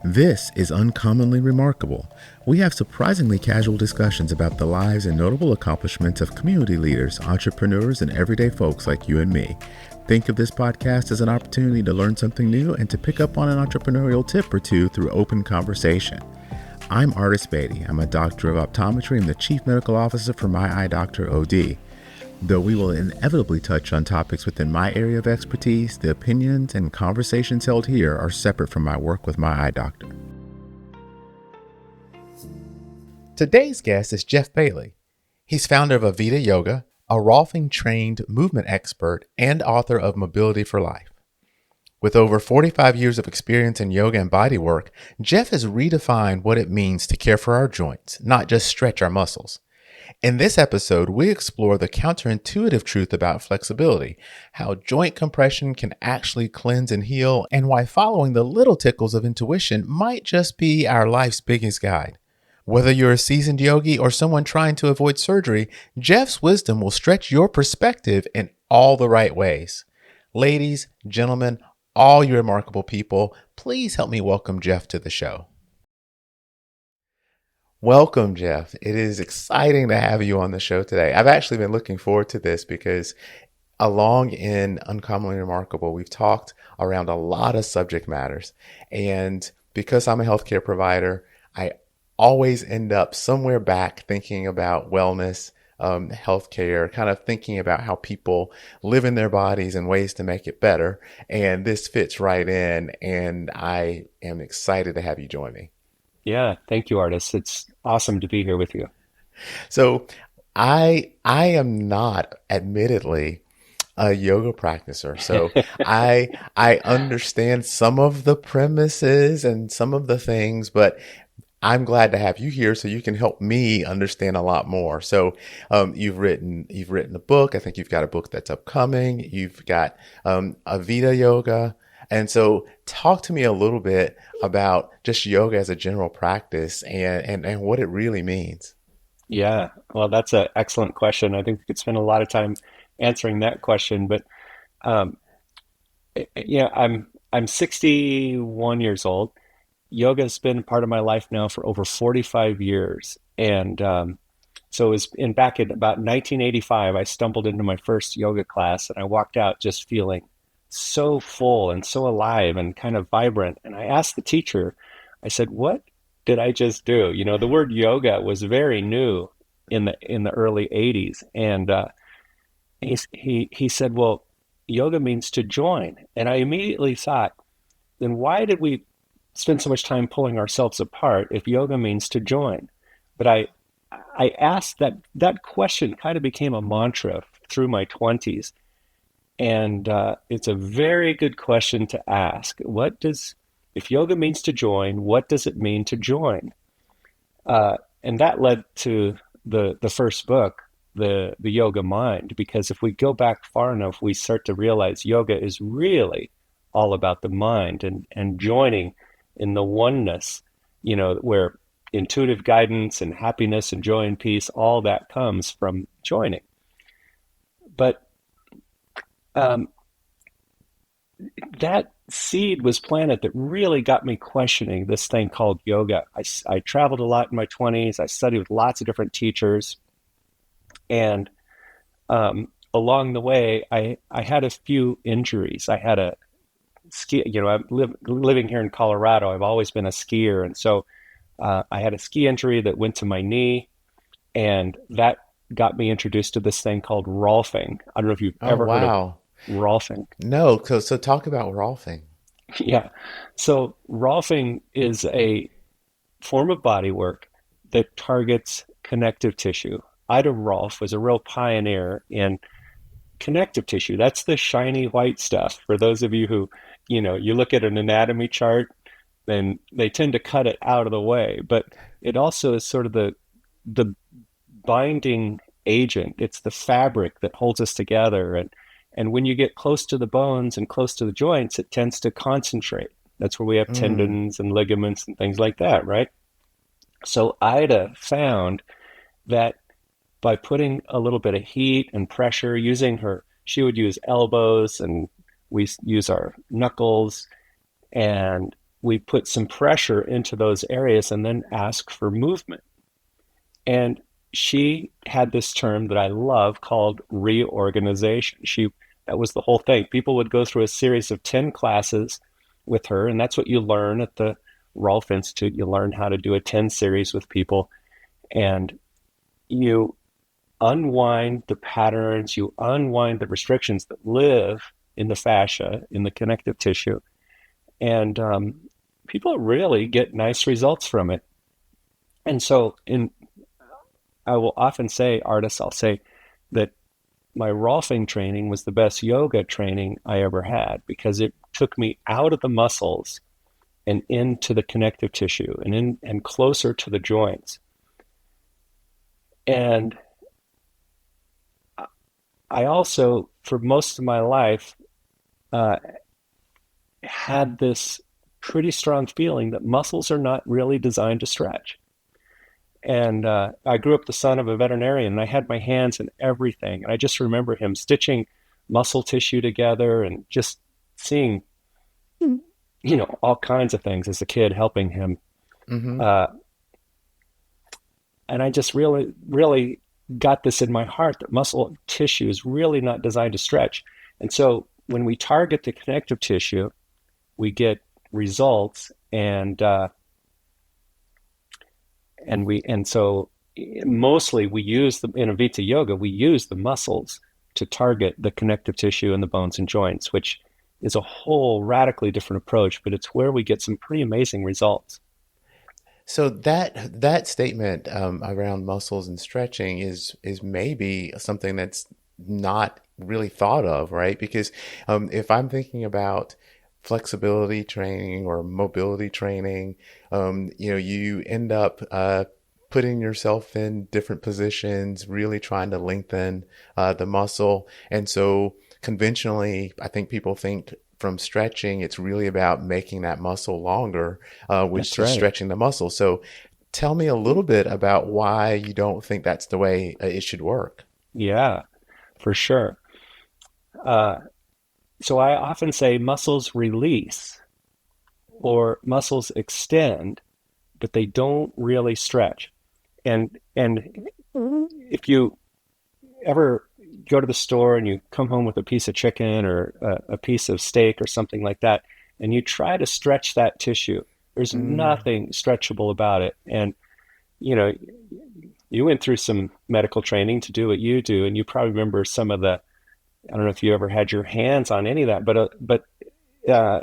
This is Uncommonly Remarkable. We have surprisingly casual discussions about the lives and notable accomplishments of community leaders, entrepreneurs, and everyday folks like you and me. Think of this podcast as an opportunity to learn something new and to pick up on an entrepreneurial tip or two through open conversation. I'm Artis Beatty. I'm a doctor of optometry and the chief medical officer for My Eye Doctor OD. Though we will inevitably touch on topics within my area of expertise, the opinions and conversations held here are separate from my work with My Eye Doctor. Today's guest is Jeff Bailey. He's founder of Avita Yoga, a Rolfing trained movement expert, and author of Mobility for Life. With over 45 years of experience in yoga and body work, Jeff has redefined what it means to care for our joints, not just stretch our muscles. In this episode, we explore the counterintuitive truth about flexibility, how joint compression can actually cleanse and heal, and why following the little tickles of intuition might just be our life's biggest guide. Whether you're a seasoned yogi or someone trying to avoid surgery, Jeff's wisdom will stretch your perspective in all the right ways. Ladies, gentlemen, all you remarkable people, please help me welcome Jeff to the show. Welcome, Jeff. It is exciting to have you on the show today. I've actually been looking forward to this because along in Uncommonly Remarkable, we've talked around a lot of subject matters. And because I'm a healthcare provider, I always end up somewhere back thinking about wellness, healthcare, kind of thinking about how people live in their bodies and ways to make it better. And this fits right in. And I am excited to have you join me. Yeah, thank you, Artis. It's awesome to be here with you. So I am not admittedly a yoga practitioner. So I understand some of the premises and some of the things, but I'm glad to have you here so you can help me understand a lot more. So you've written a book. I think you've got a book that's upcoming. You've got Avita Yoga. And so talk to me a little bit about just yoga as a general practice and what it really means. Yeah, well, that's an excellent question. I think we could spend a lot of time answering that question, but um, yeah, I'm 61 years old. Yoga has been part of my life now for over 45 years, and so it was back in about 1985. I stumbled into my first yoga class, and I walked out just feeling so full and so alive and kind of vibrant. And I asked the teacher, I said, "What did I just do?" You know, the word yoga was very new in the early 80s, and he said, "Well, yoga means to join." And I immediately thought, then why did we spend so much time pulling ourselves apart if yoga means to join? But I asked that question kind of became a mantra through my 20s. And it's a very good question to ask. If yoga means to join, what does it mean to join? And that led to the first book, the Yoga Mind, because if we go back far enough, we start to realize yoga is really all about the mind and joining in the oneness, where intuitive guidance and happiness and joy and peace, all that comes from joining. But um, that seed was planted that really got me questioning this thing called yoga. I traveled a lot in my 20s. I studied with lots of different teachers. And along the way, I had a few injuries. I had a ski, living here in Colorado, I've always been a skier. And so I had a ski injury that went to my knee, and that got me introduced to this thing called Rolfing. I don't know if you've Oh, ever heard of wow. Rolfing. No. So talk about Rolfing. Yeah. So Rolfing is a form of body work that targets connective tissue. Ida Rolf was a real pioneer in connective tissue. That's the shiny white stuff. For those of you who, you look at an anatomy chart, then they tend to cut it out of the way. But it also is sort of the binding agent. It's the fabric that holds us together. And when you get close to the bones and close to the joints, it tends to concentrate. That's where we have Mm, tendons and ligaments and things like that, right? So Ida found that by putting a little bit of heat and pressure, she would use elbows and we use our knuckles, and we put some pressure into those areas and then ask for movement. And she had this term that I love called reorganization. That was the whole thing. People would go through a series of 10 classes with her, and that's what you learn at the Rolf Institute. You learn how to do a 10 series with people, and you unwind the patterns, you unwind the restrictions that live in the fascia, in the connective tissue, and people really get nice results from it. And so, I will often say, artists, I'll say that my Rolfing training was the best yoga training I ever had because it took me out of the muscles and into the connective tissue and closer to the joints. And I also, for most of my life, uh, had this pretty strong feeling that muscles are not really designed to stretch. And I grew up the son of a veterinarian, and I had my hands in everything. And I just remember him stitching muscle tissue together and just seeing, all kinds of things as a kid, helping him. Mm-hmm. Uh, and I just really, really got this in my heart that muscle tissue is really not designed to stretch. And so when we target the connective tissue, we get results, and so mostly we use in Avita Yoga, we use the muscles to target the connective tissue and the bones and joints, which is a whole radically different approach, but it's where we get some pretty amazing results. So that statement around muscles and stretching is maybe something that's not really thought of, right? Because if I'm thinking about flexibility training or mobility training, you end up putting yourself in different positions, really trying to lengthen the muscle. And so conventionally, I think people think from stretching, it's really about making that muscle longer, which That's is right. stretching the muscle. So tell me a little bit about why you don't think that's the way it should work. Yeah, for sure. Uh, so I often say muscles release or muscles extend, but they don't really stretch. And if you ever go to the store and you come home with a piece of chicken or a piece of steak or something like that, and you try to stretch that tissue, there's Mm, nothing stretchable about it. And you know, you went through some medical training to do what you do, and you probably remember some of the. I don't know if you ever had your hands on any of that, but uh,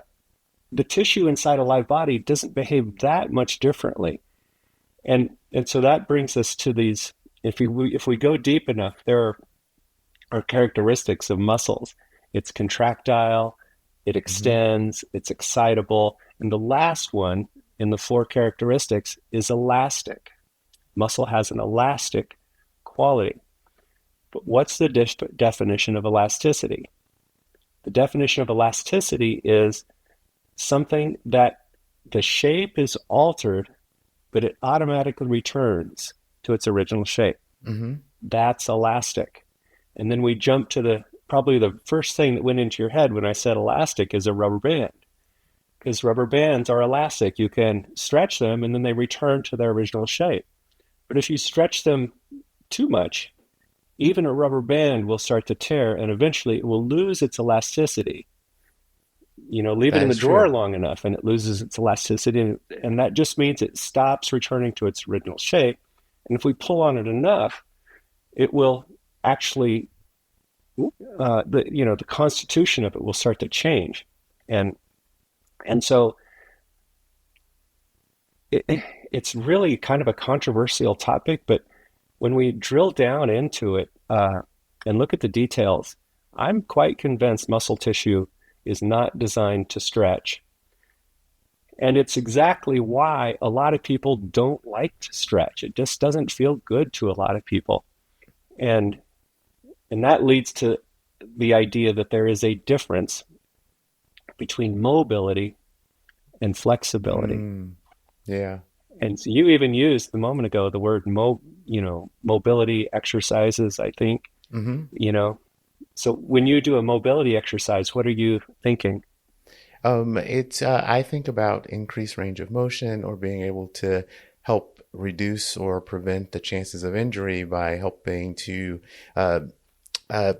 the tissue inside a live body doesn't behave that much differently. And so that brings us to these. If we go deep enough, there are characteristics of muscles. It's contractile, it hmm extends, it's excitable, and the last one in the four characteristics is elastic. Muscle has an elastic quality. But what's the definition of elasticity? The definition of elasticity is something that the shape is altered, but it automatically returns to its original shape. hmm That's elastic. And then we jump to probably the first thing that went into your head when I said elastic is a rubber band. Because rubber bands are elastic. You can stretch them and then they return to their original shape. But if you stretch them too much, even a rubber band will start to tear and eventually it will lose its elasticity. Leave it That in the is true. drawer long enough and it loses its elasticity. And that just means it stops returning to its original shape. And if we pull on it enough, it will actually, the constitution of it will start to change. And, and so it, it's really kind of a controversial topic, but when we drill down into it and look at the details, I'm quite convinced muscle tissue is not designed to stretch. And it's exactly why a lot of people don't like to stretch. It just doesn't feel good to a lot of people. And and that leads to the idea that there is a difference between mobility and flexibility. Mm, yeah. And so you even used the moment ago the word mobility exercises, I think, hmm you know. So when you do a mobility exercise, what are you thinking? It's I think about increased range of motion or being able to help reduce or prevent the chances of injury by helping to uh, uh,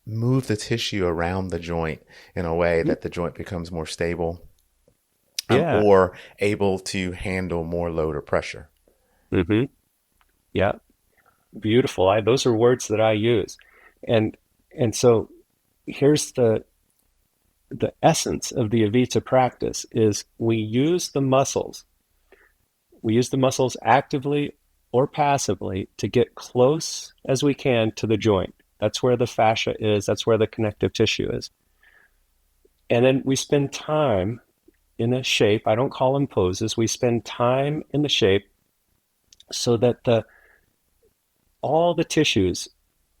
move the tissue around the joint in a way Mhm. that the joint becomes more stable, Yeah. or able to handle more load or pressure. Hmm. Yeah. Beautiful. Those are words that I use. And so here's the essence of the Avita practice is we use the muscles actively or passively to get close as we can to the joint. That's where the fascia is, that's where the connective tissue is. And then we spend time in a shape, I don't call them poses, we spend time in the shape so that the all the tissues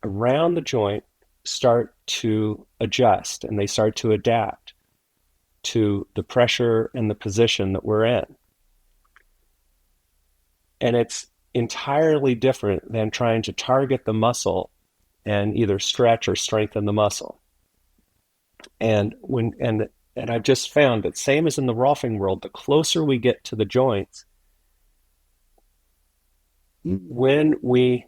around the joint start to adjust and they start to adapt to the pressure and the position that we're in. And it's entirely different than trying to target the muscle and either stretch or strengthen the muscle. And I've just found that same as in the Rolfing world, the closer we get to the joints, when we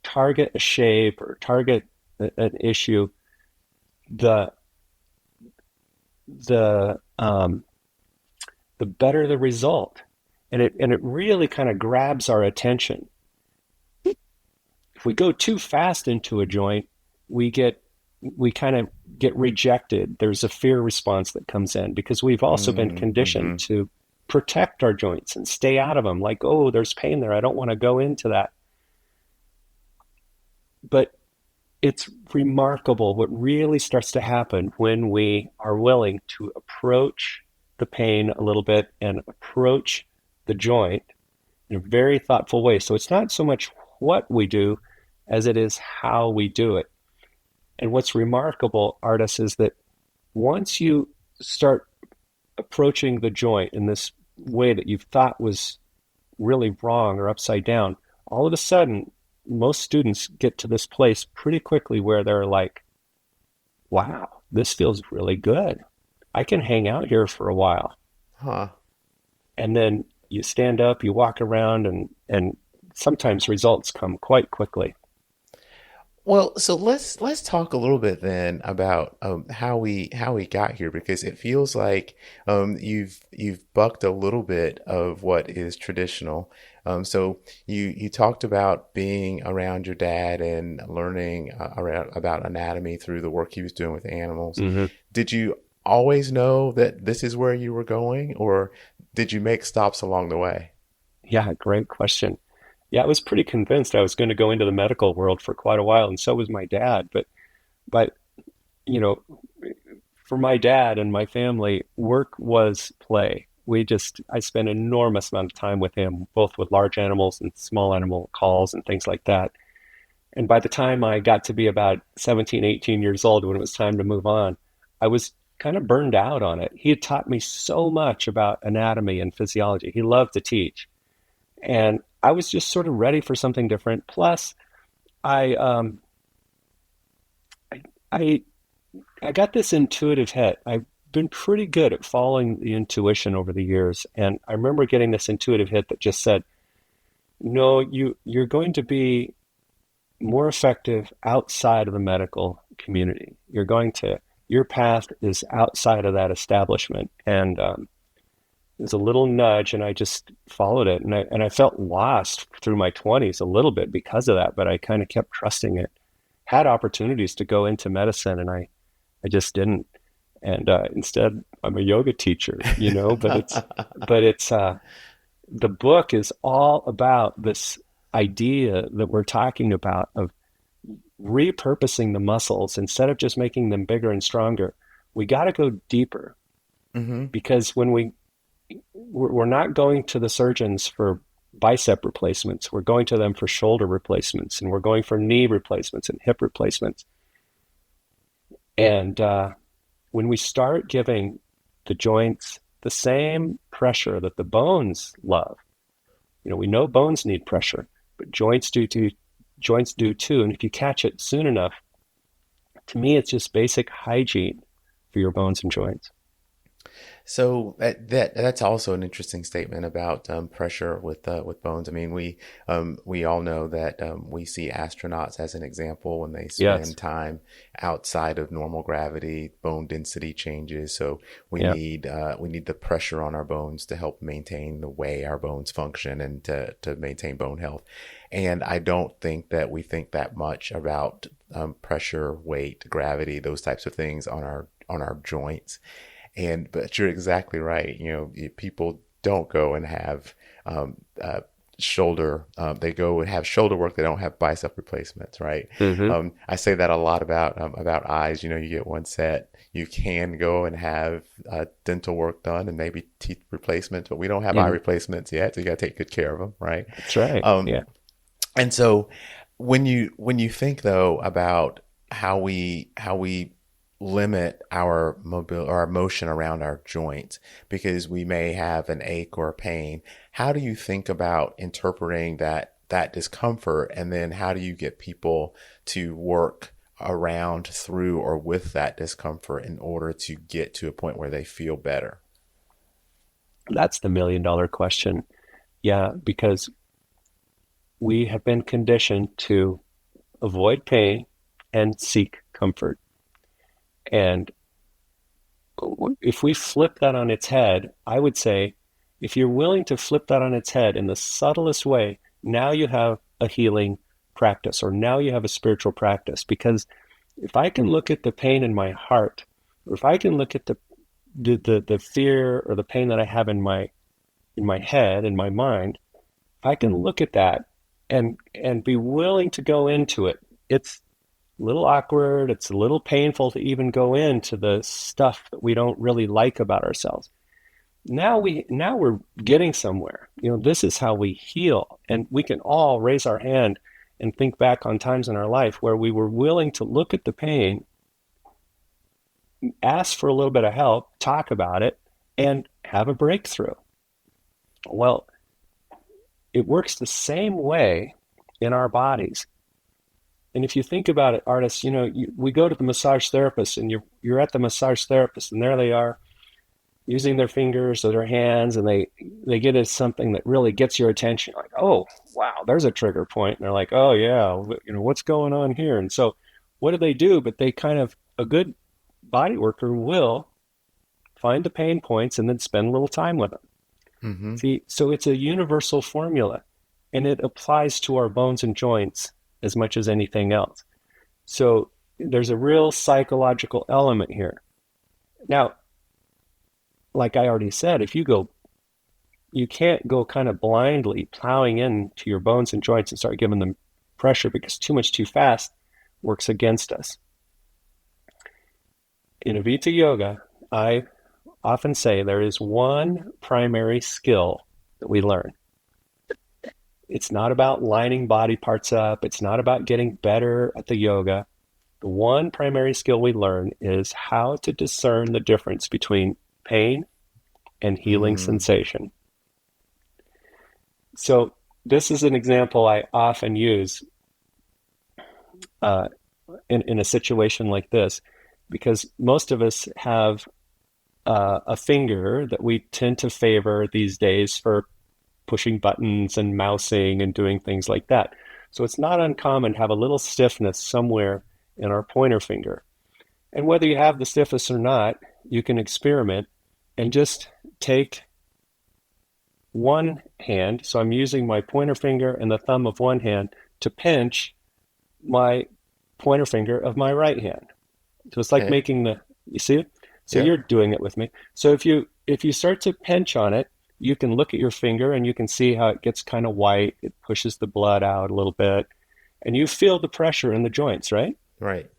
target a shape or target an issue, the the the better the result, and it really kind of grabs our attention. If we go too fast into a joint, we get we kind of get rejected. There's a fear response that comes in because we've also been conditioned Mm-hmm. to protect our joints and stay out of them. Like, oh, there's pain there. I don't want to go into that. But it's remarkable what really starts to happen when we are willing to approach the pain a little bit and approach the joint in a very thoughtful way. So it's not so much what we do as it is how we do it. And what's remarkable, Artis, is that once you start approaching the joint in this way that you thought was really wrong or upside down, all of a sudden, most students get to this place pretty quickly where they're like, wow, this feels really good. I can hang out here for a while. Huh. And then you stand up, you walk around, and sometimes results come quite quickly. Well, so let's talk a little bit then about how we got here, because it feels like you've bucked a little bit of what is traditional. So you talked about being around your dad and learning around about anatomy through the work he was doing with animals. Mm-hmm. Did you always know that this is where you were going, or did you make stops along the way? Yeah, great question. Yeah, I was pretty convinced I was going to go into the medical world for quite a while, and so was my dad. But you know, for my dad and my family, work was play. I spent an enormous amount of time with him, both with large animals and small animal calls and things like that. And by the time I got to be about 17, 18 years old, when it was time to move on, I was kind of burned out on it. He had taught me so much about anatomy and physiology. He loved to teach. And I was just sort of ready for something different. Plus, I, um, I, I I got this intuitive hit. I've been pretty good at following the intuition over the years, and I remember getting this intuitive hit that just said, "No, you're going to be more effective outside of the medical community. Your path is outside of that establishment." And it was a little nudge, and I just followed it, and I felt lost through my 20s a little bit because of that, but I kind of kept trusting it. Had opportunities to go into medicine, and I just didn't. And instead, I'm a yoga teacher, you know. But it's the book is all about this idea that we're talking about of repurposing the muscles instead of just making them bigger and stronger. We got to go deeper Mm-hmm. because when we're not going to the surgeons for bicep replacements, we're going to them for shoulder replacements, and we're going for knee replacements and hip replacements. And when we start giving the joints the same pressure that the bones love, we know bones need pressure, but joints do too. And if you catch it soon enough, to me, it's just basic hygiene for for your bones and joints. So that's also an interesting statement about pressure with bones. I mean, we all know that we see astronauts as an example when they Yes. spend time outside of normal gravity, bone density changes. So Yeah. we need the pressure on our bones to help maintain the way our bones function and to maintain bone health. And I don't think that we think that much about pressure, weight, gravity, those types of things on our joints. And but you're exactly right. You know, people don't go and have shoulder. They go and have shoulder work. They don't have bicep replacements, right? Hmm. I say that a lot about eyes. You know, you get one set. You can go and have dental work done and maybe teeth replacements, but we don't have eye Hmm. replacements yet. So you got to take good care of them, right? That's right. Um, Yeah. and so when you think though about how we limit our mobile or our motion around our joints because we may have an ache or a pain, how do you think about interpreting that discomfort, and then how do you get people to work around, through, or with that discomfort in order to get to a point where they feel better? That's the $1 million question. Yeah, because we have been conditioned to avoid pain and seek comfort. And if we flip that on its head, I would say, if you're willing to flip that on its head in the subtlest way, now you have a healing practice, or now you have a spiritual practice. Because if I can look at the pain in my heart, or if I can look at the fear or the pain that I have in my head, in my mind, if I can look at that and be willing to go into it, it's a little awkward, it's a little painful to even go into the stuff that we don't really like about ourselves. Now we're getting somewhere. You know, this is how we heal. And we can all raise our hand and think back on times in our life where we were willing to look at the pain, ask for a little bit of help, talk about it, and have a breakthrough. Well, it works the same way in our bodies. And if you think about it, artists, we go to the massage therapist, and you're at the massage therapist, and there they are using their fingers or their hands, and they get at something that really gets your attention. Like, oh, wow, there's a trigger point. And they're like, oh yeah, what's going on here? And so, what do? But they kind of, a good body worker will find the pain points and then spend a little time with them. Mm-hmm. See, so it's a universal formula, and it applies to our bones and joints as much as anything else. So there's a real psychological element here. Now, like I already said, you can't go kind of blindly plowing into your bones and joints and start giving them pressure, because too much too fast works against us. In Avita Yoga, I often say there is one primary skill that we learn. It's not about lining body parts up. It's not about getting better at the yoga. The one primary skill we learn is how to discern the difference between pain and healing Mm. sensation. So this is an example I often use uh, in a situation like this, because most of us have a finger that we tend to favor these days for pushing buttons and mousing and doing things like that. So it's not uncommon to have a little stiffness somewhere in our pointer finger. And whether you have the stiffness or not, you can experiment and just take one hand. So I'm using my pointer finger and the thumb of one hand to pinch my pointer finger of my right hand. So it's like Okay. making you see it? So Yep. you're doing it with me. So if you start to pinch on it, you can look at your finger and you can see how it gets kind of white. It pushes the blood out a little bit, and you feel the pressure in the joints, right? Right.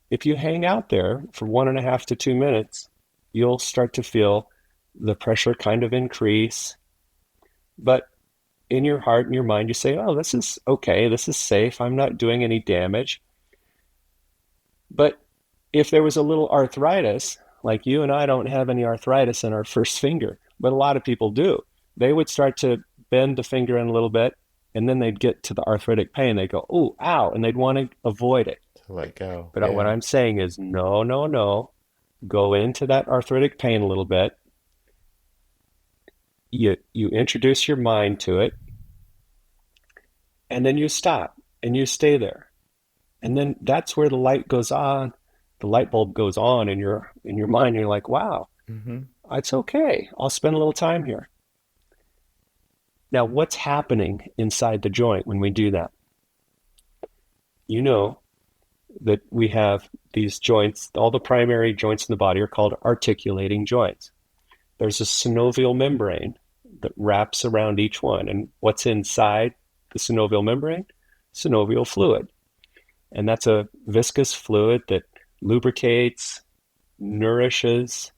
If you hang out there for 1.5 to 2 minutes, you'll start to feel the pressure kind of increase. But in your heart and your mind, you say, oh, this is okay. This is safe. I'm not doing any damage. But if there was a little arthritis, like you and I don't have any arthritis in our first finger, but a lot of people do, they would start to bend the finger in a little bit, and then they'd get to the arthritic pain. They'd go, oh, ow, and they'd want to avoid it. To let go. But what Yeah. I'm saying is, no, no, no. go into that arthritic pain a little bit. You introduce your mind to it, and then you stop and you stay there. And then that's where the light goes on, the light bulb goes on in your mind. And you're like, wow, Mm-hmm. it's okay. I'll spend a little time here. Now, what's happening inside the joint when we do that? You know that we have these joints, all the primary joints in the body are called articulating joints. There's a synovial membrane that wraps around each one. And what's inside the synovial membrane? Synovial fluid. And that's a viscous fluid that lubricates, nourishes,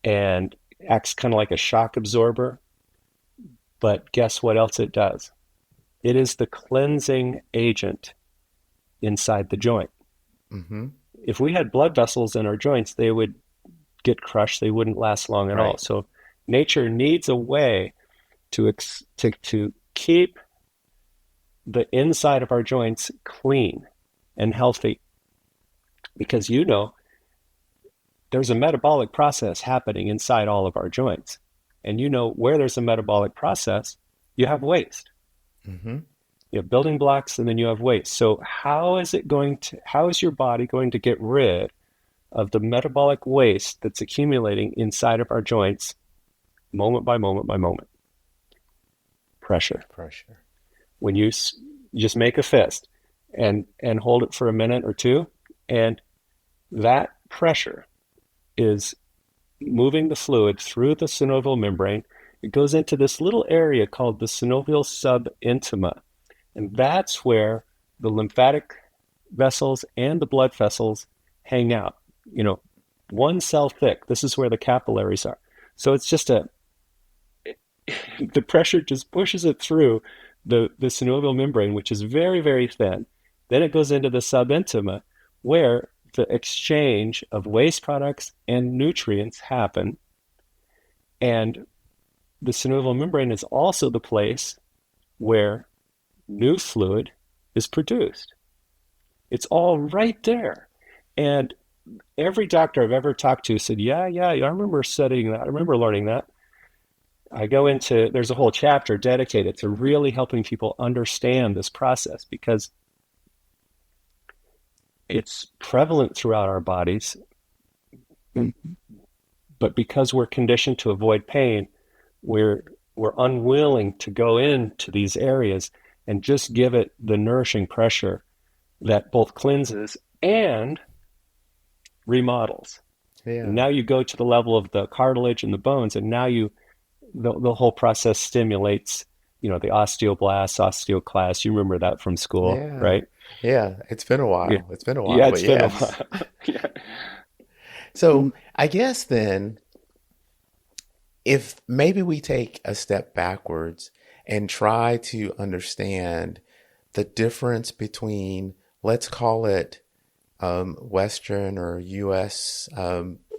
and acts kind of like a shock absorber. But guess what else it does? It is the cleansing agent inside the joint. Mm-hmm. If we had blood vessels in our joints, they would get crushed. They wouldn't last long at all. Right. So nature needs a way to keep the inside of our joints clean and healthy, because there's a metabolic process happening inside all of our joints. And where there's a metabolic process, you have waste. Mm-hmm. You have building blocks and then you have waste. So how is your body going to get rid of the metabolic waste that's accumulating inside of our joints moment by moment by moment? Pressure. Pressure. When you just make a fist and hold it for a minute or two, and that pressure is moving the fluid through the synovial membrane. It goes into this little area called the synovial subintima, and that's where the lymphatic vessels and the blood vessels hang out. 1 cell thick. This is where the capillaries are. So it's just the pressure just pushes it through the synovial membrane, which is very, very thin. Then it goes into the subintima, where the exchange of waste products and nutrients happen. And the synovial membrane is also the place where new fluid is produced. It's all right there. And every doctor I've ever talked to said, yeah, I remember studying that. I remember learning that. There's a whole chapter dedicated to really helping people understand this process, because it's prevalent throughout our bodies. But because we're conditioned to avoid pain, we're unwilling to go into these areas and just give it the nourishing pressure that both cleanses and remodels. And Yeah. now you go to the level of the cartilage and the bones, and now the whole process stimulates, the osteoblasts, osteoclasts. You remember that from school, Yeah. right? Yeah. It's been a Yeah, while. It's been a while, yeah, but it's been a yes. while. Yeah. So I guess then, if maybe we take a step backwards and try to understand the difference between, let's call it Western or US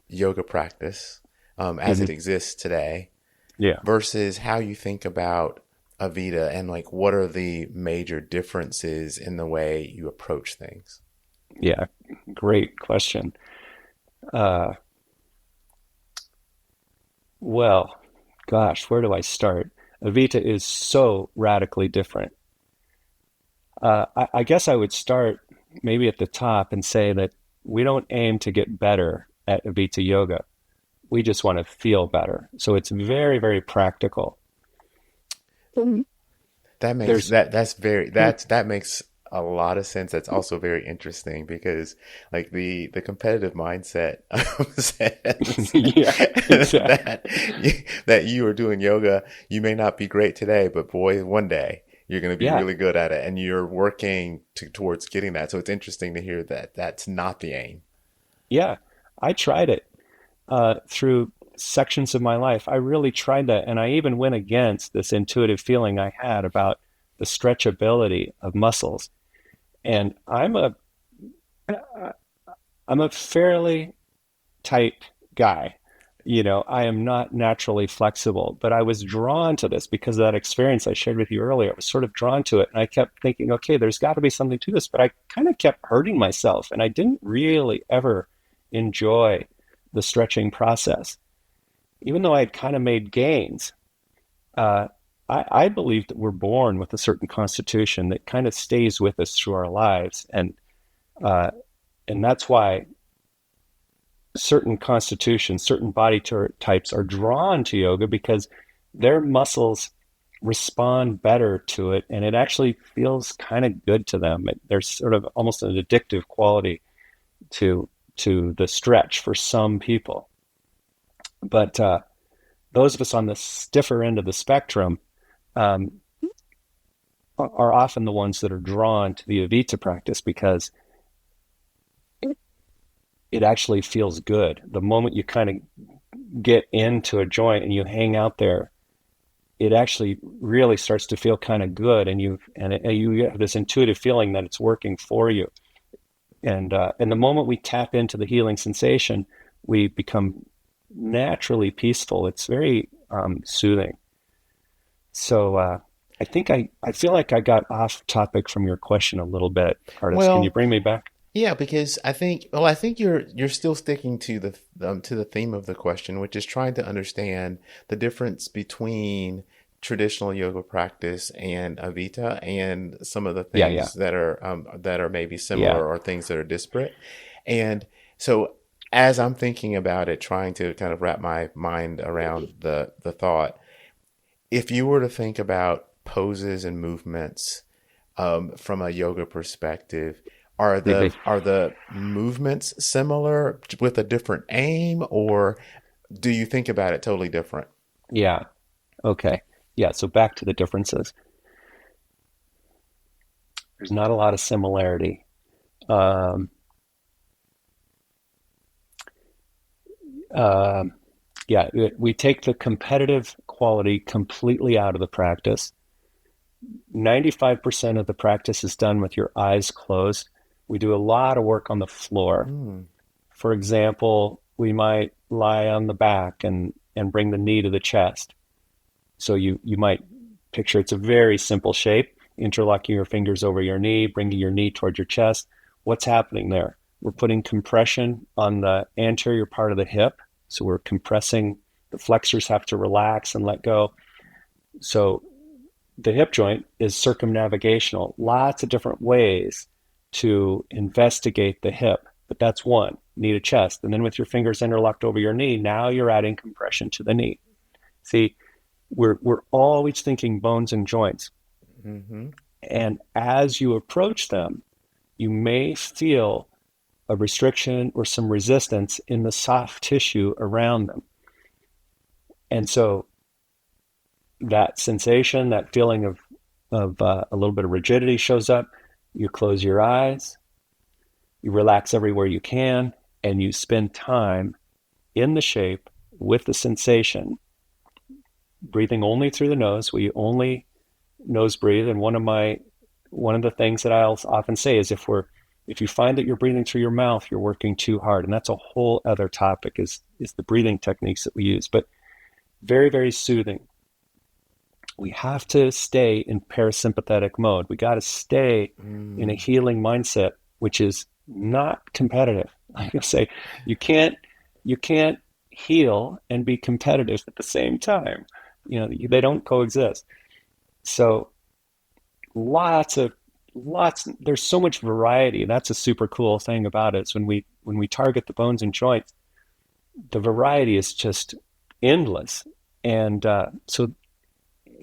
yoga practice as Mhm. it exists today Yeah, versus how you think about Avita, and like what are the major differences in the way you approach things? yeah, great question. Uh, well, gosh, where do I start? Avita is so radically different. I guess I would start maybe at the top and say that we don't aim to get better at Avita Yoga. We just want to feel better. So it's very, very practical. That makes There's, that makes a lot of sense. That's also very interesting because like the competitive mindset says yeah, exactly. that you are doing yoga, you may not be great today, but boy, one day you're going to be Yeah, really good at it, and you're working towards getting that. So it's interesting to hear that that's not the aim. yeah. I tried it through sections of my life. I really tried that. And I even went against this intuitive feeling I had about the stretchability of muscles. And I'm a fairly tight guy. I am not naturally flexible, but I was drawn to this because of that experience I shared with you earlier. I was sort of drawn to it, and I kept thinking, okay, there's got to be something to this, but I kind of kept hurting myself, and I didn't really ever enjoy the stretching process. Even though I had kind of made gains, uh, I believe that we're born with a certain constitution that kind of stays with us through our lives, uh, and that's why certain constitutions, certain body types are drawn to yoga because their muscles respond better to it, and it actually feels kind of good to them. There's sort of almost an addictive quality to the stretch for some people, but those of us on the stiffer end of the spectrum um, are often the ones that are drawn to the Avita practice because it actually feels good. The moment you kind of get into a joint and you hang out there, it actually really starts to feel kind of good, and you have this intuitive feeling that it's working for you. And the moment we tap into the healing sensation, we become naturally peaceful. It's very soothing. So I feel like I got off topic from your question a little bit, Artis. Can you Well, bring me back? yeah, because I think you're still sticking to the theme of the question, which is trying to understand the difference between traditional yoga practice and Avita, and some of the Yeah, yeah, things that are maybe yeah. similar or things that are disparate. And so, as I'm thinking about it, trying to kind of wrap my mind around the thought, if you were to think about poses and movements from a yoga perspective, Really? are the movements similar with a different aim, or do you think about it totally different? Yeah. Okay. Yeah. So back to the differences. There's not a lot of similarity. Um, um, yeah, we take the competitive quality completely out of the practice. 95% of the practice is done with your eyes closed. We do a lot of work on the floor. Hmm. For example, we might lie on the back and bring the knee to the chest. So you might picture it's a very simple shape, interlocking your fingers over your knee, bringing your knee toward your chest. What's happening there? We're putting compression on the anterior part of the hip. So we're compressing, the flexors have to relax and let go. So the hip joint is circumnavigational, lots of different ways to investigate the hip, but that's one, knee to chest. And then with your fingers interlocked over your knee, now you're adding compression to the knee. See, we're always thinking bones and joints. Mm-hmm. And as you approach them, you may feel a restriction or some resistance in the soft tissue around them. And so that sensation, that feeling of a little bit of rigidity shows up. You close your eyes, you relax everywhere you can, and you spend time in the shape with the sensation, breathing only through the nose. We only nose breathe. And one of the things that I'll often say is if you find that you're breathing through your mouth, you're working too hard. And that's a whole other topic is the breathing techniques that we use. But very, very soothing. We have to stay in parasympathetic mode. We got to stay in a Mm. healing mindset, which is not competitive. I'm gonna say you can't you can't heal and be competitive at the same time. You know, they don't coexist. So lots of lots there's so much variety. That's a super cool thing about it. Is when we target the bones and joints, the variety is just endless. And so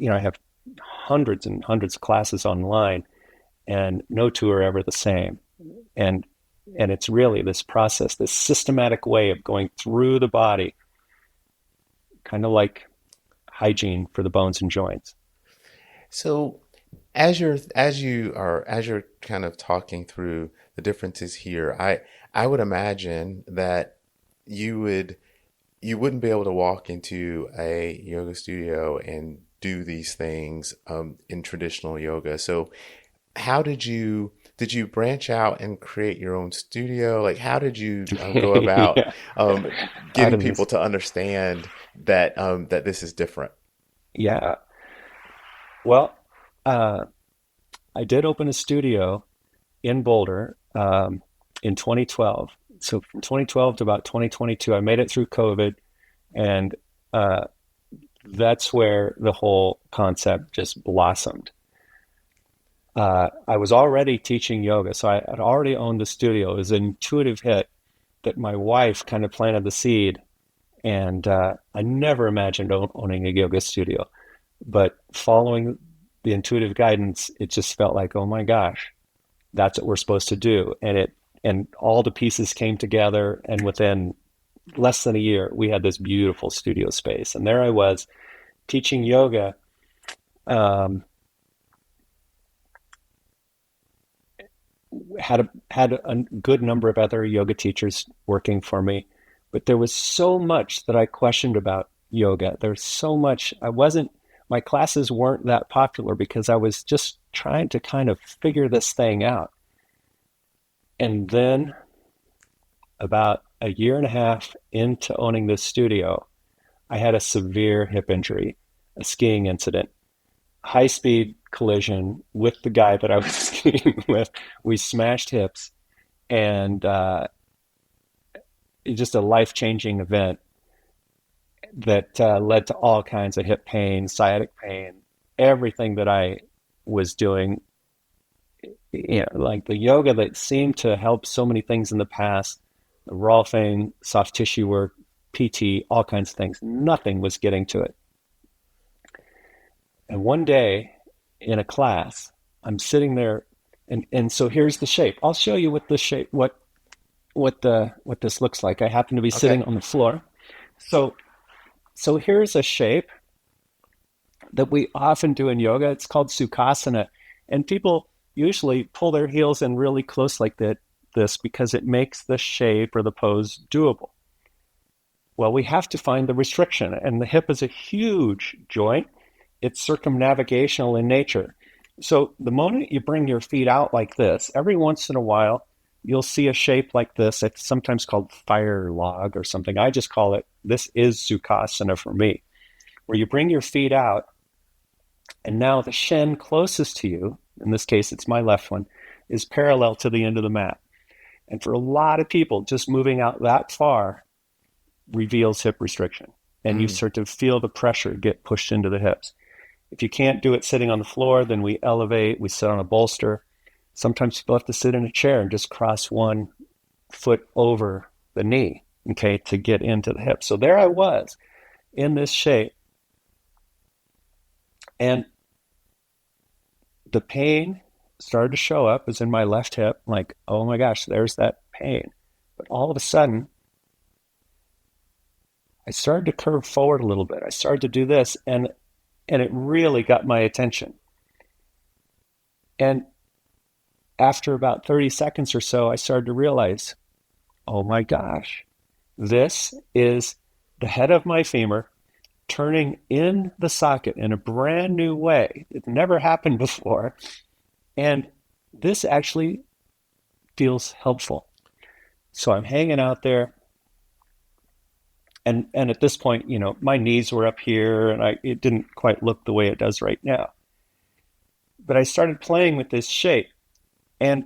I have hundreds and hundreds of classes online, and no two are ever the same. And it's really this process, this systematic way of going through the body, kind of like hygiene for the bones and joints. So, as you're kind of talking through the differences here, I would imagine that you would you wouldn't be able to walk into a yoga studio and do these things in traditional yoga. So, how did you branch out and create your own studio? Like, how did you go about Yeah, getting people Artemis. to understand that this is different? Yeah. Well, uh, I did open a studio in Boulder in 2012. so from 2012 to about 2022, I made it through COVID, and uh, that's where the whole concept just blossomed. I was already teaching yoga, so I had already owned the studio. It was an intuitive hit that my wife kind of planted the seed, and I never imagined owning a yoga studio. But following the intuitive guidance, it just felt like, oh my gosh, that's what we're supposed to do. And all the pieces came together, and within less than a year, we had this beautiful studio space. And there I was teaching yoga. Had a good number of other yoga teachers working for me, but there was so much that I questioned about yoga. There's so much I wasn't. My classes weren't that popular because I was just trying to kind of figure this thing out. And then about a year and a half into owning this studio, I had a severe hip injury, a skiing incident, high speed collision with the guy that I was skiing with. We smashed hips, and just a life changing event that led to all kinds of hip pain, sciatic pain, everything that I was doing. Like the yoga that seemed to help so many things in the past, the Rolfing, soft tissue work, PT, all kinds of things. Nothing was getting to it. And one day in a class, I'm sitting there, and so here's the shape. I'll show you what the shape, what this looks like. I happen to be sitting Okay. on the floor. So so here's a shape that we often do in yoga. It's called Sukhasana, and people usually pull their heels in really close like that this because it makes the shape or the pose doable. Well, we have to find the restriction, and the hip is a huge joint. It's circumnavigational in nature. So the moment you bring your feet out like this, every once in a while, you'll see a shape like this. It's sometimes called fire log or something. I just call it, this is Sukhasana for me, where you bring your feet out, and now the shin closest to you, in this case, it's my left one, is parallel to the end of the mat. And for a lot of people, just moving out that far reveals hip restriction. And you Mm. start to feel the pressure get pushed into the hips. If you can't do it sitting on the floor, then we elevate, we sit on a bolster. Sometimes people have to sit in a chair and just cross one foot over the knee, okay, to get into the hip. So there I was in this shape, and the pain started to show up as in my left hip, like, oh my gosh, there's that pain. But all of a sudden, I started to curve forward a little bit. I started to do this, and it really got my attention. And after about 30 seconds or so, I started to realize, oh my gosh, this is the head of my femur turning in the socket in a brand new way. It never happened before. And this actually feels helpful. So I'm hanging out there. And at this point, my knees were up here, and it didn't quite look the way it does right now. But I started playing with this shape. And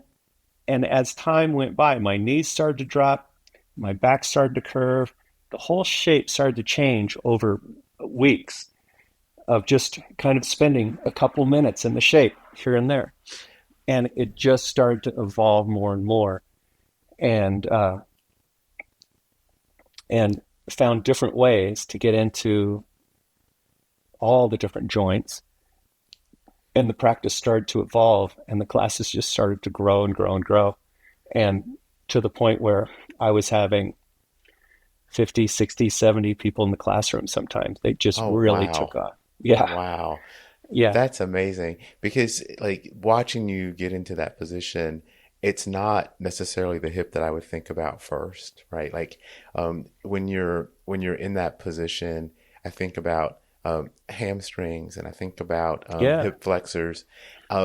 and as time went by, my knees started to drop, my back started to curve, the whole shape started to change over weeks of just kind of spending a couple minutes in the shape here and there. And it just started to evolve more and more, and and found different ways to get into all the different joints. And the practice started to evolve, and the classes just started to grow and grow and grow. And to the point where I was having 50, 60, 70 people in the classroom sometimes. They just Oh, really took wow. off. Yeah, Wow. yeah, That's amazing because like watching you get into that position, it's not necessarily the hip that I would think about first, right? Like when you're in that position, I think about hamstrings and I think about yeah, hip flexors.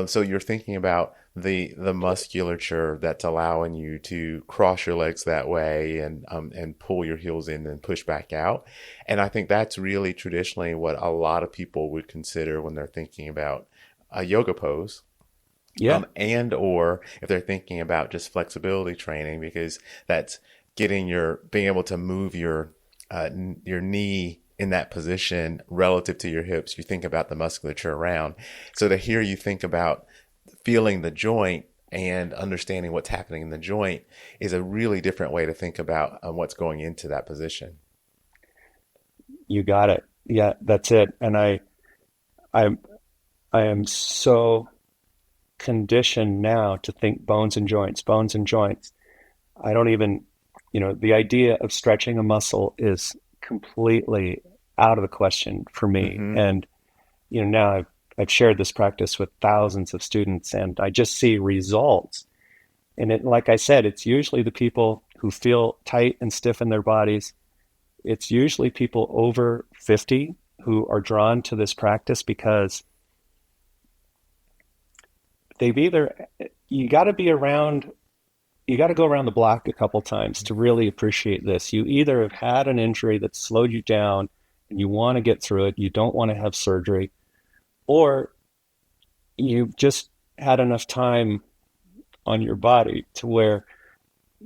So you're thinking about the musculature that's allowing you to cross your legs that way and pull your heels in and push back out. And I think that's really traditionally what a lot of people would consider when they're thinking about a yoga pose. yeah, And or if they're thinking about just flexibility training, because that's being able to move your knee in that position relative to your hips. You think about the musculature around. So to hear you think about feeling the joint and understanding what's happening in the joint is a really different way to think about what's going into that position. You got it. Yeah, that's it. And I, I am so conditioned now to think bones and joints, bones and joints. I don't even, the idea of stretching a muscle is completely out of the question for me. Mm-hmm. And, now I've shared this practice with thousands of students and I just see results. And like I said, it's usually the people who feel tight and stiff in their bodies. It's usually people over 50 who are drawn to this practice because they've either, you got to be around, you got to go around the block a couple times to really appreciate this. You either have had an injury that slowed you down and you want to get through it, you don't want to have surgery, or you've just had enough time on your body to where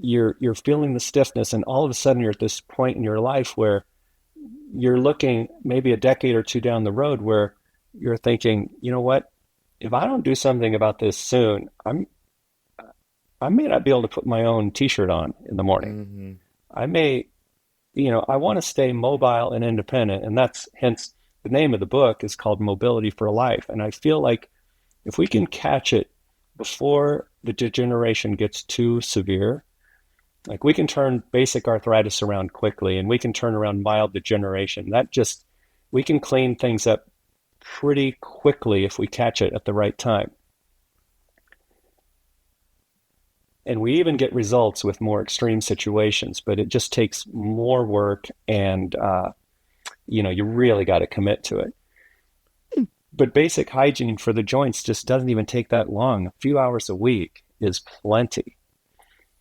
you're feeling the stiffness and all of a sudden you're at this point in your life where you're looking maybe a decade or two down the road where you're thinking, you know what, if I don't do something about this soon, I may not be able to put my own t-shirt on in the morning. Mm-hmm. I may, I want to stay mobile and independent, and that's hence the name of the book is called Mobility for Life. And I feel like if we can catch it before the degeneration gets too severe, like we can turn basic arthritis around quickly and we can turn around mild degeneration. We can clean things up pretty quickly if we catch it at the right time. And we even get results with more extreme situations, but it just takes more work and, you really got to commit to it. But basic hygiene for the joints just doesn't even take that long. A few hours a week is plenty.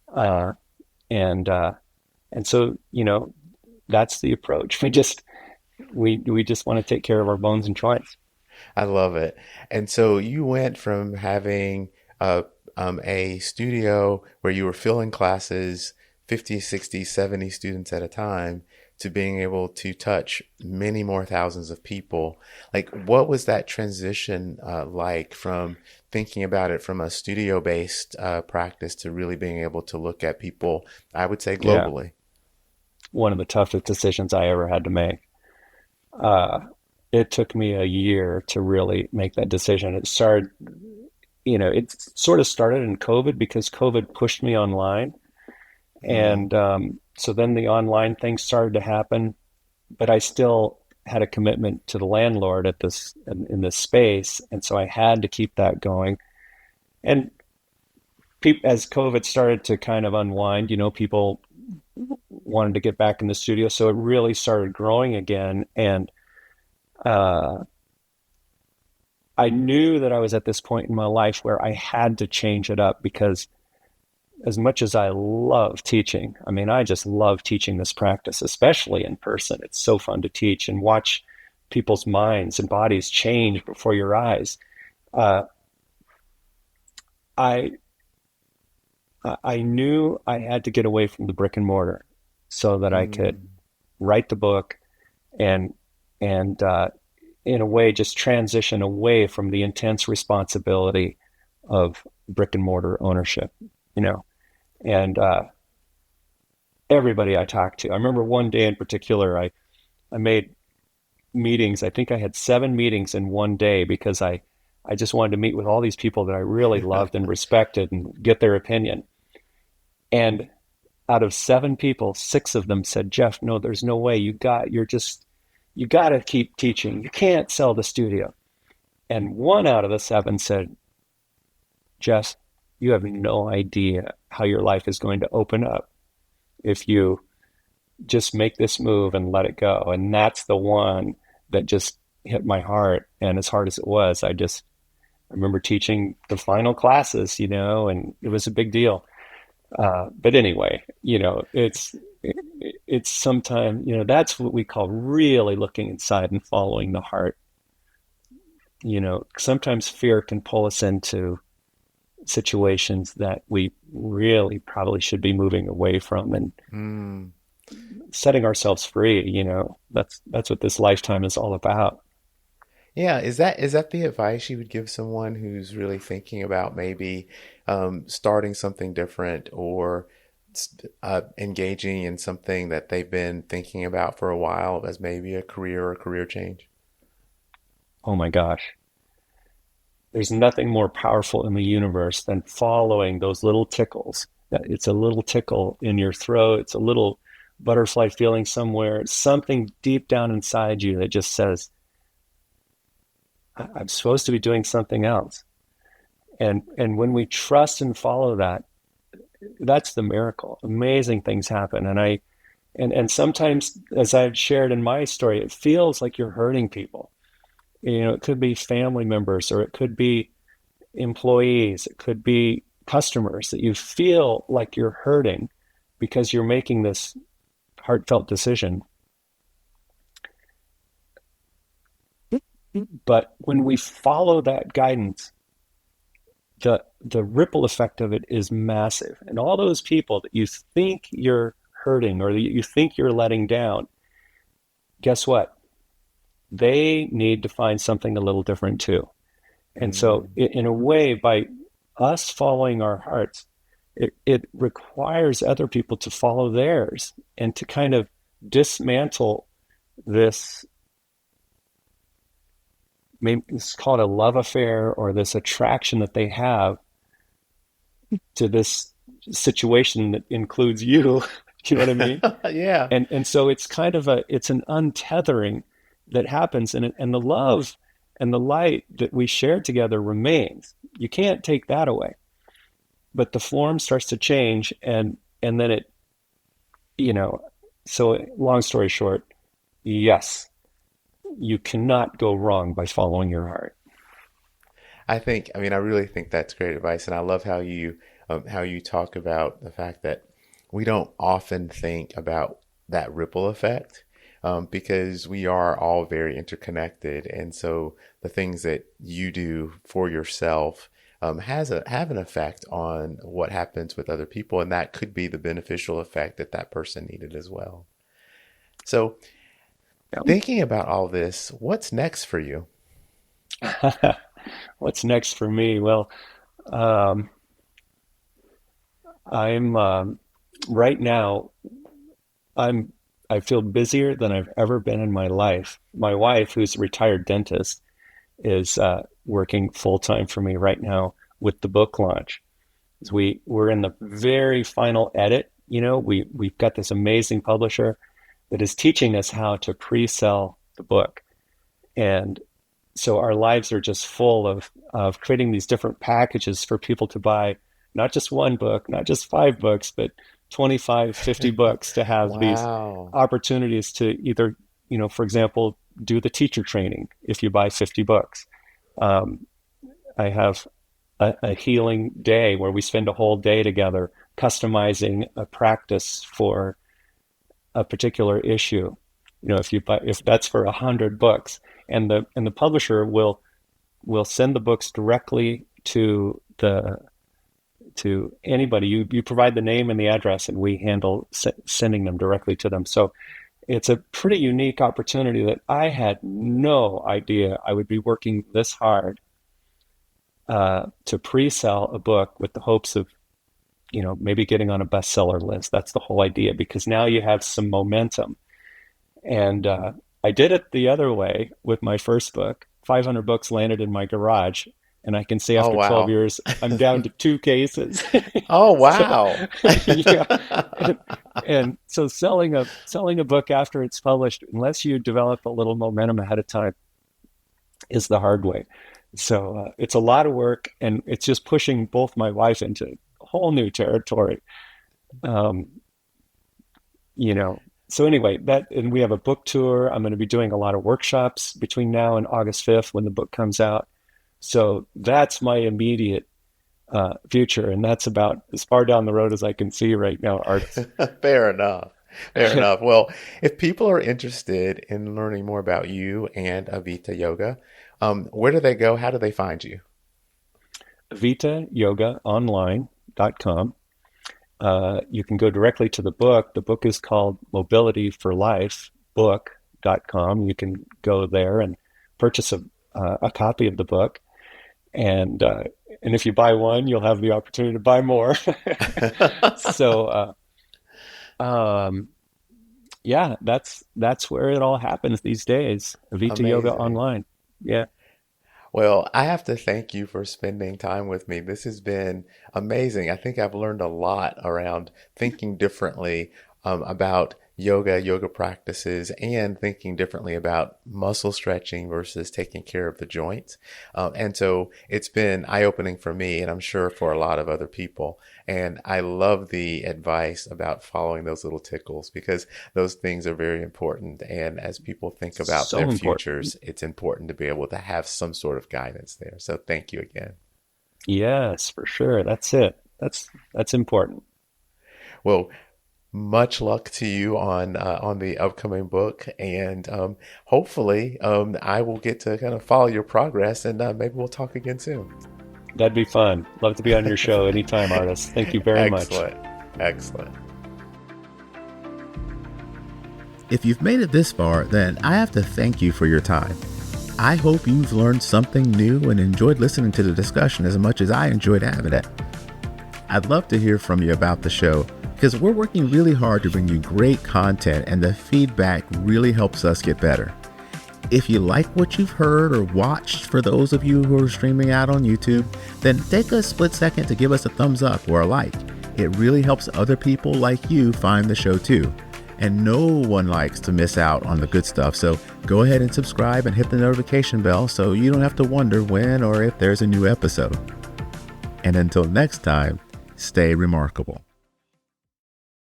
Uh, and so, that's the approach. We just want to take care of our bones and joints. I love it. And so you went from having a studio where you were filling classes, 50, 60, 70 students at a time, to being able to touch many more thousands of people. Like, what was that transition like from thinking about it from a studio-based practice to really being able to look at people, I would say, Yeah. globally? One of the toughest decisions I ever had to make. Uh, it took me a year to really make that decision. It sort of started in COVID because COVID pushed me online. Mm, And so then the online thing started to happen, but I still had a commitment to the landlord in this space. And so I had to keep that going. And as COVID started to kind of unwind, people wanted to get back in the studio. So it really started growing again. And uh, I knew that I was at this point in my life where I had to change it up because as much as I love teaching, I mean, I just love teaching this practice, especially in person. It's so fun to teach and watch people's minds and bodies change before your eyes. Uh, I I knew I had to get away from the brick and mortar so that I could mm, write the book and and in a way just transition away from the intense responsibility of brick and mortar ownership, you know. And everybody I talked to, I remember one day in particular, I made meetings. I think I had 7 meetings in one day because I just wanted to meet with all these people that I really loved and respected and get their opinion. And out of 7 people, 6 of them said, "Jeff, no, there's no way. You got to keep teaching. You can't sell the studio." And one out of the 7 said, "Jeff, you have no idea how your life is going to open up if you just make this move and let it go." And that's the one that just hit my heart. And as hard as it was, I remember teaching the final classes, and it was a big deal. But anyway, it's sometimes, that's what we call really looking inside and following the heart. Sometimes fear can pull us into situations that we really probably should be moving away from and Mm. setting ourselves free. That's what this lifetime is all about. Yeah, is that the advice you would give someone who's really thinking about maybe starting something different or engaging in something that they've been thinking about for a while as maybe a career or career change? Oh my gosh. There's nothing more powerful in the universe than following those little tickles. It's a little tickle in your throat. It's a little butterfly feeling somewhere. It's something deep down inside you that just says, I'm supposed to be doing something else. And when we trust and follow that, that's the miracle. Amazing things happen. And sometimes, as I've shared in my story, it feels like you're hurting people. It could be family members, or it could be employees, it could be customers that you feel like you're hurting because you're making this heartfelt decision. But when we follow that guidance, the ripple effect of it is massive. And all those people that you think you're hurting or that you think you're letting down, guess what? They need to find something a little different too. And so, Mm. in a way, by us following our hearts, it requires other people to follow theirs and to kind of dismantle this, maybe it's called a love affair, or this attraction that they have to this situation that includes you. You know what I mean? Yeah. And so it's kind of it's an untethering that happens, and the love and the light that we share together remains. You can't take that away. But the form starts to change, and then it, you know, so long story short, yes, you cannot go wrong by following your heart. I really think that's great advice, and I love how you talk about the fact that we don't often think about that ripple effect, because we are all very interconnected, and so the things that you do for yourself have an effect on what happens with other people, and that could be the beneficial effect that that person needed as well. So, thinking about all this, what's next for you? What's next for me? Well, um, I'm right now. I'm I feel busier than I've ever been in my life. My wife, who's a retired dentist, is working full time for me right now with the book launch. We're in the very final edit. We've got this amazing publisher that is teaching us how to pre-sell the book, and so our lives are just full of creating these different packages for people to buy, not just one book, not just 5 books, but 25, 50 books, to have these Wow. opportunities to either, for example, do the teacher training if you buy 50 books. Um, I have a healing day where we spend a whole day together customizing a practice for a particular issue. If that's for 100 books, and the publisher will send the books directly to anybody. You provide the name and the address, and we handle sending them directly to them. So it's a pretty unique opportunity that I had no idea I would be working this hard to pre-sell a book with the hopes of maybe getting on a bestseller list. That's the whole idea, because now you have some momentum. And I did it the other way with my first book. 500 books landed in my garage, and I can say Oh, after 12 wow. years, I'm down to 2 cases. Oh, So, wow. yeah, and, and so selling a book after it's published, unless you develop a little momentum ahead of time, is the hard way. So it's a lot of work, and it's just pushing both my wife into a whole new territory. Um, you know. So anyway, and we have a book tour. I'm going to be doing a lot of workshops between now and August 5th when the book comes out. So that's my immediate future, and that's about as far down the road as I can see right now, Arts. Fair enough. Fair enough. Well, if people are interested in learning more about you and Avita Yoga, where do they go? How do they find you? avitayogaonline.com. You can go directly to the book. The book is called Mobility for Life book.com. You can go there and purchase a copy of the book. And if you buy one, you'll have the opportunity to buy more. So um, yeah, that's where it all happens these days. Avita Yoga Amazing. Online. Yeah. Well, I have to thank you for spending time with me. This has been amazing. I think I've learned a lot around thinking differently about yoga practices, and thinking differently about muscle stretching versus taking care of the joints. And so it's been eye-opening for me, and I'm sure for a lot of other people. And I love the advice about following those little tickles, because those things are very important. And as people think about So their important. futures, it's important to be able to have some sort of guidance there. So thank you again. Yes, for sure. That's it. That's important. Well, much luck to you on the upcoming book, and hopefully I will get to kind of follow your progress, and maybe we'll talk again soon. That'd be fun. Love to be on your show anytime, artist. Thank you very much. Excellent, excellent. If you've made it this far, then I have to thank you for your time. I hope you've learned something new and enjoyed listening to the discussion as much as I enjoyed having it. I'd love to hear from you about the show, because we're working really hard to bring you great content, and the feedback really helps us get better. If you like what you've heard or watched, for those of you who are streaming out on YouTube, then take a split second to give us a thumbs up or a like. It really helps other people like you find the show too. And no one likes to miss out on the good stuff, so go ahead and subscribe and hit the notification bell so you don't have to wonder when or if there's a new episode. And until next time, stay remarkable.